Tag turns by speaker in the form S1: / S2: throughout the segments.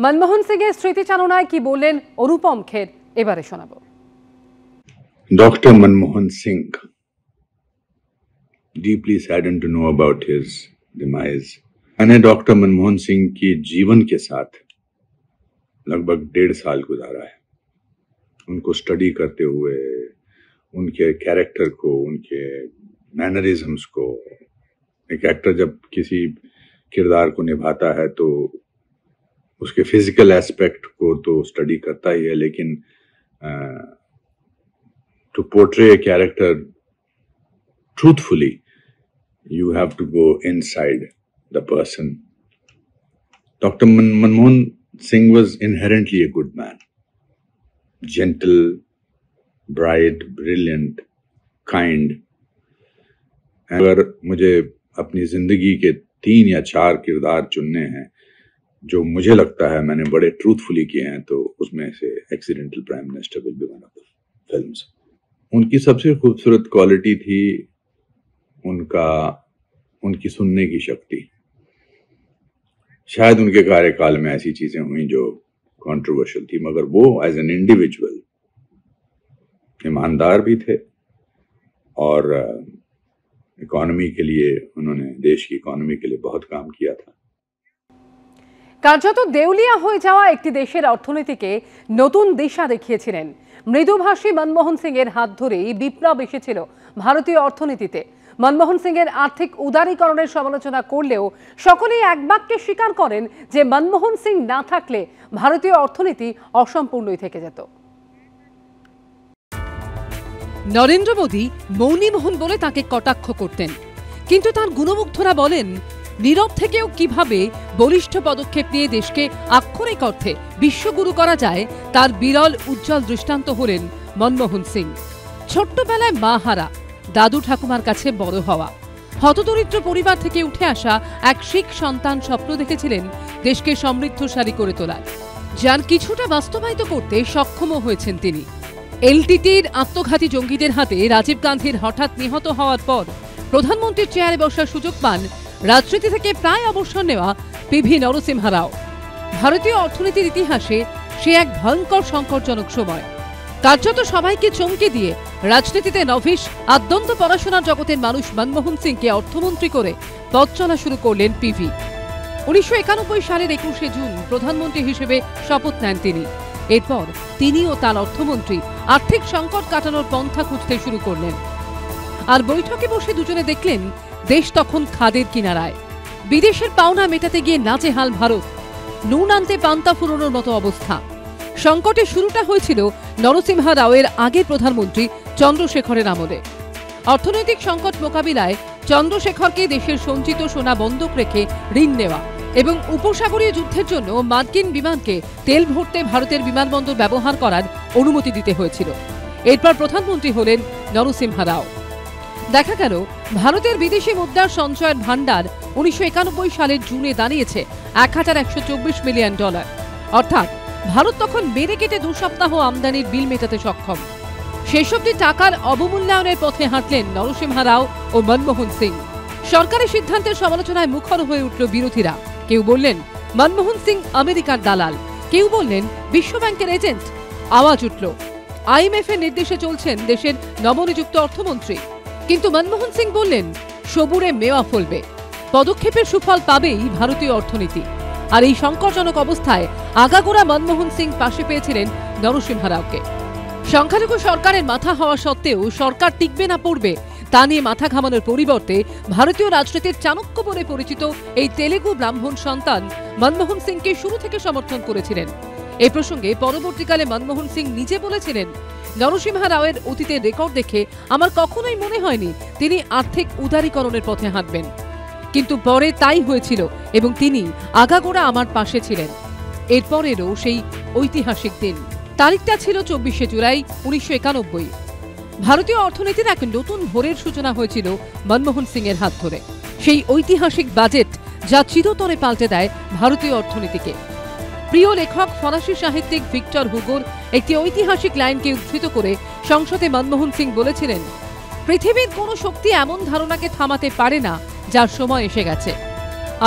S1: মনমোহন সিংয়ের স্মৃতিচারণায় কি বললেন অনুপম খের, এবারে শোনাবো।
S2: Dr. Manmohan Singh, deeply saddened to know about his demise. मैंने डॉक्टर मनमोहन सिंह की जीवन के साथ लगभग 1.5 साल गुजारा है। उनको स्टडी करते हुए, उनके कैरेक्टर को, उनके मैनरिज्म्स को। एक एक्टर जब किसी किरदार को निभाता है तो उसके फिजिकल एस्पेक्ट को तो स्टडी करता ही है, लेकिन to portray a character truthfully, you have to go inside the person. Dr. Manmohan Singh was inherently a good man. Gentle, bright, brilliant, kind. अगर मुझे अपनी जिंदगी के 3 या 4 किरदार चुनने हैं जो मुझे लगता है मैंने बड़े ट्रूथफुली किए हैं, तो उसमें से accidental prime minister will be one of the films. उनकी सबसे खूबसूरत क्वालिटी थी उनकी सुनने की शक्ति। शायद उनके कार्यकाल में ऐसी चीजें हुई जो कंट्रोवर्शियल थी, मगर वो एज एन इंडिविजुअल ईमानदार भी थे और इकोनॉमी के लिए, उन्होंने देश की इकोनॉमी के लिए बहुत काम किया था।
S1: কার্যত দেউলিয়া হয়ে যাওয়া একটি দেশের অর্থনীতিকে নতুন দিশা দেখিয়েছিলেন। মৃদুভাষী মনমোহন সিংয়ের হাত ধরেই বিপ্লব এসেছিল ভারতীয় অর্থনীতিতে। মনমোহন সিংয়ের আর্থিক উদারীকরণের সমালোচনা করলেও সকলেই এক বাক্যে স্বীকার করেন যে মনমোহন সিং না থাকলে ভারতীয় অর্থনীতি অসম্পূর্ণই থেকে যেত।
S3: নরেন্দ্র মোদী মৌনী মোহন বলে তাকে কটাক্ষ করতেন, কিন্তু তার গুণমুগ্ধরা বলেন নীরব থেকেও কিভাবে বলিষ্ঠ পদক্ষেপ নিয়ে দেশকে আক্ষরিক অর্থে বিশ্বগুরু করা যায় তার বিরল উজ্জ্বল দৃষ্টান্ত হলেন মনমোহন সিং। ছোট্টবেলায় মা হারা, দাদু ঠাকুমার কাছে বড় হওয়া, হতদরিদ্র পরিবার থেকে উঠে আসা এক শিখ সন্তান স্বপ্ন দেখেছিলেন দেশকে সমৃদ্ধশালী করে তোলার, যার কিছুটা বাস্তবায়িত করতে সক্ষমও হয়েছেন তিনি। এলটিটির আত্মঘাতী জঙ্গিদের হাতে রাজীব গান্ধীর হঠাৎ নিহত হওয়ার পর প্রধানমন্ত্রীর চেয়ারে বসার সুযোগ পান রাজনীতি থেকে প্রায় অবসর নেওয়া পিভি নরসিমহা রাও। ভারতীয় অর্থনীতির ইতিহাসে সে এক ভয়ঙ্কর সংকটজনক সময়। কার্যত সবাইকে চমকে দিয়ে রাজনীতিতে নভিশ আদ্যন্ত পড়াশোনার জগতের মানুষ মনমোহন সিংকে অর্থমন্ত্রী করে পথ চলা শুরু করলেন পিভি। 1991 সালের 21শে জুন প্রধানমন্ত্রী হিসেবে শপথ নেন তিনি। এরপর তিনি ও তার অর্থমন্ত্রী আর্থিক সংকট কাটানোর পন্থা খুঁজতে শুরু করলেন। আর বৈঠকে বসে দুজনে দেখলেন দেশ তখন খাদের কিনারায়। বিদেশের পাওনা মেটাতে গিয়ে নাজেহাল ভারত, নুন আনতে পান্তা ফুরোনোর মতো অবস্থা। সংকটের শুরুটা হয়েছিল নরসিমহা রাওয়ের আগের প্রধানমন্ত্রী চন্দ্রশেখরের আমলে। অর্থনৈতিক সংকট মোকাবিলায় চন্দ্রশেখরকে দেশের সঞ্চিত সোনা বন্ধক রেখে ঋণ নেওয়া এবং উপসাগরীয় যুদ্ধের জন্য মার্কিন বিমানকে তেল ভরতে ভারতের বিমানবন্দর ব্যবহার করার অনুমতি দিতে হয়েছিল। এরপর প্রধানমন্ত্রী হলেন নরসিমহা রাও। দেখা গেল ভারতের বিদেশি মুদ্রার সঞ্চয়ের ভান্ডার 1991 সালের জুনে দাঁড়িয়েছে $1124 মিলিয়ন। অর্থাৎ ভারত তখন মেরে কেটে 2 সপ্তাহ আমদানির বিল মেটাতে সক্ষম। শেষ অবধি টাকার অবমূল্যায়নের পথে হাঁটলেন নরসিমহা রাও ও মনমোহন সিং। সরকারি সিদ্ধান্তের সমালোচনায় মুখর হয়ে উঠল বিরোধীরা। কেউ বললেন মনমোহন সিং আমেরিকার দালাল, কেউ বললেন বিশ্বব্যাংকের এজেন্ট। আওয়াজ উঠল IMF এর নির্দেশে চলছেন দেশের নবনিযুক্ত অর্থমন্ত্রী। কিন্তু মনমোহন সিং বললেন সবুরে মেওয়া ফলবে, পদক্ষেপের সুফল পাবেই ভারতীয় অর্থনীতি। আর এই সংকটজনক অবস্থায় আগাগোড়া মনমোহন সিং পাশে পেয়েছিলেন নরসিমহা রাওকে। সংখ্যালঘু সরকারের মাথা হওয়া সত্ত্বেও সরকার টিকবে না পড়বে তা নিয়ে মাথা ঘামানোর পরিবর্তে ভারতীয় রাজনীতির চাণক্য বলে পরিচিত এই তেলেগু ব্রাহ্মণ সন্তান মনমোহন সিংকে শুরু থেকে সমর্থন করেছিলেন। এ প্রসঙ্গে পরবর্তীকালে মনমোহন সিং নিজে বলেছিলেন, নরসিমহা রাওয়ের অতীতের রেকর্ড দেখে আমার কখনোই মনে হয়নি তিনি আর্থিক উদারীকরণের পথে হাঁটবেন, কিন্তু পরে তাই হয়েছিল এবং তিনি আগাগোড়া আমার পাশে ছিলেন। এরপরেরও সেই ঐতিহাসিক দিন, তারিখটা ছিল 24শে জুলাই 1991। ভারতীয় অর্থনীতির এক নতুন ভোরের সূচনা হয়েছিল মনমোহন সিংয়ের হাত ধরে। সেই ঐতিহাসিক বাজেট যা চিরতরে পাল্টে দেয় ভারতীয় অর্থনীতিকে। প্রিয় লেখক ফরাসি সাহিত্যিক ভিক্টর হুগোর একটি ঐতিহাসিক লাইনকে উদ্ধৃত করে সংসদে মনমোহন সিং বলেছিলেন, পৃথিবীর কোনো শক্তি এমন ধারণাকে থামাতে পারে না যার সময় এসে গেছে।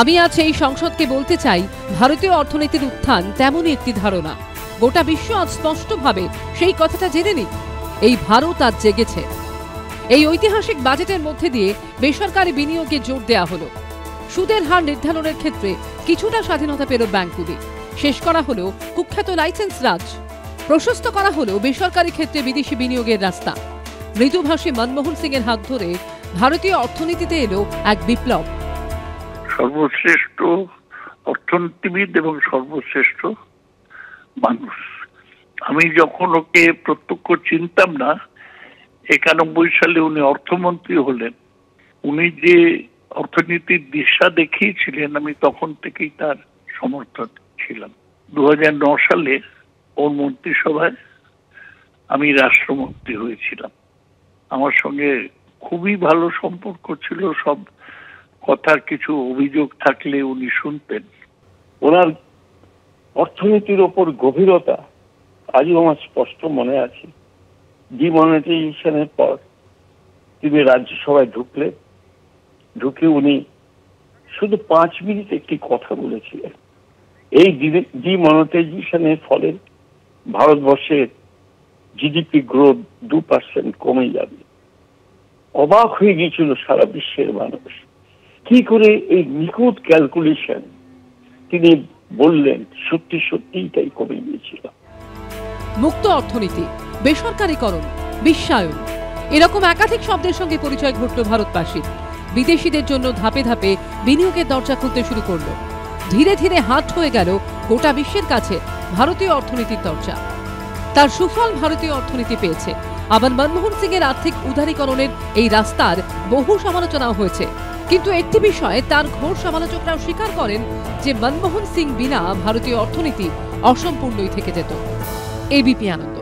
S3: আমি আজ এই সংসদকে বলতে চাই, ভারতীয় অর্থনীতির উত্থান তেমনই একটি ধারণা। গোটা বিশ্ব আজ স্পষ্টভাবে সেই কথাটা জেনে নিক, এই ভারত আজ জেগেছে। এই ঐতিহাসিক বাজেটের মধ্যে দিয়ে বেসরকারি বিনিয়োগে জোর দেওয়া হলো। সুদের হার নির্ধারণের ক্ষেত্রে কিছুটা স্বাধীনতা পেল ব্যাংকগুলি। শেষ করা হলো কুখ্যাত লাইসেন্স রাজ। প্রশস্ত করা হলো বেসরকারি ক্ষেত্রে বিদেশি বিনিয়োগের রাস্তা। মৃদুভাষী মনমোহন সিং এর হাত ধরে ভারতীয় অর্থনীতিতে এলো এক বিপ্লব।
S4: সর্বশ্রেষ্ঠ অর্থনীতিবিদ এবং সর্বশ্রেষ্ঠ মানুষ। আমি যখন ওকে প্রত্যক্ষ চিনতাম না, 91 সালে উনি অর্থমন্ত্রী হলেন, উনি যে অর্থনীতির দিশা দেখিয়েছিলেন, আমি তখন থেকেই তার সমর্থক ছিলাম। 2009 সালে ওর মন্ত্রিসভায় আমি রাষ্ট্রমন্ত্রী হয়েছিলাম। আমার সঙ্গে খুবই ভালো সম্পর্ক ছিল। সব কথার কিছু অভিযোগ থাকলে উনি শুনতেন।
S5: ওনার অর্থনীতির ওপর গভীরতা আজও আমার স্পষ্ট মনে আছে। ডিমনিটাইজেশনের পর তিনি রাজ্যসভায় ঢুকে উনি শুধু 5 মিনিট একটি কথা বলেছিলেন। এই ডিমনিটাইজেশনের ফলে ভারতবর্ষের জিডিপি গ্রোথ 2% কমে যাবে। অবাক হয়ে গিয়েছিল সারা বিশ্বের মানুষ। কি করে এই নিখুঁত ক্যালকুলেশন তিনি বললেন, সত্যি সত্যিই তাই কমে গিয়েছিল।
S3: মুক্ত অর্থনীতি, বেসরকারীকরণ, বিশ্বায়ন, এরকম একাধিক শব্দের সঙ্গে পরিচয় ঘটল ভারতবাসীর। বিদেশিদের জন্য ধাপে ধাপে বিনিয়োগের দরজা খুলতে শুরু করলো। ধীরে ধীরে হাত হয়ে গেল গোটা বিশ্বের কাছে ভারতীয় অর্থনীতির দরজা। তার সুফল ভারতীয় অর্থনীতি পেয়েছে। আবার মনমোহন সিং এর আর্থিক উদারীকরণের এই রাস্তার বহু সমালোচনাও হয়েছে, কিন্তু একটি বিষয়ে তার ঘোর সমালোচকরাও স্বীকার করেন যে মনমোহন সিং বিনা ভারতীয় অর্থনীতি অসম্পূর্ণই থেকে যেত। এবিপি আনন্দ।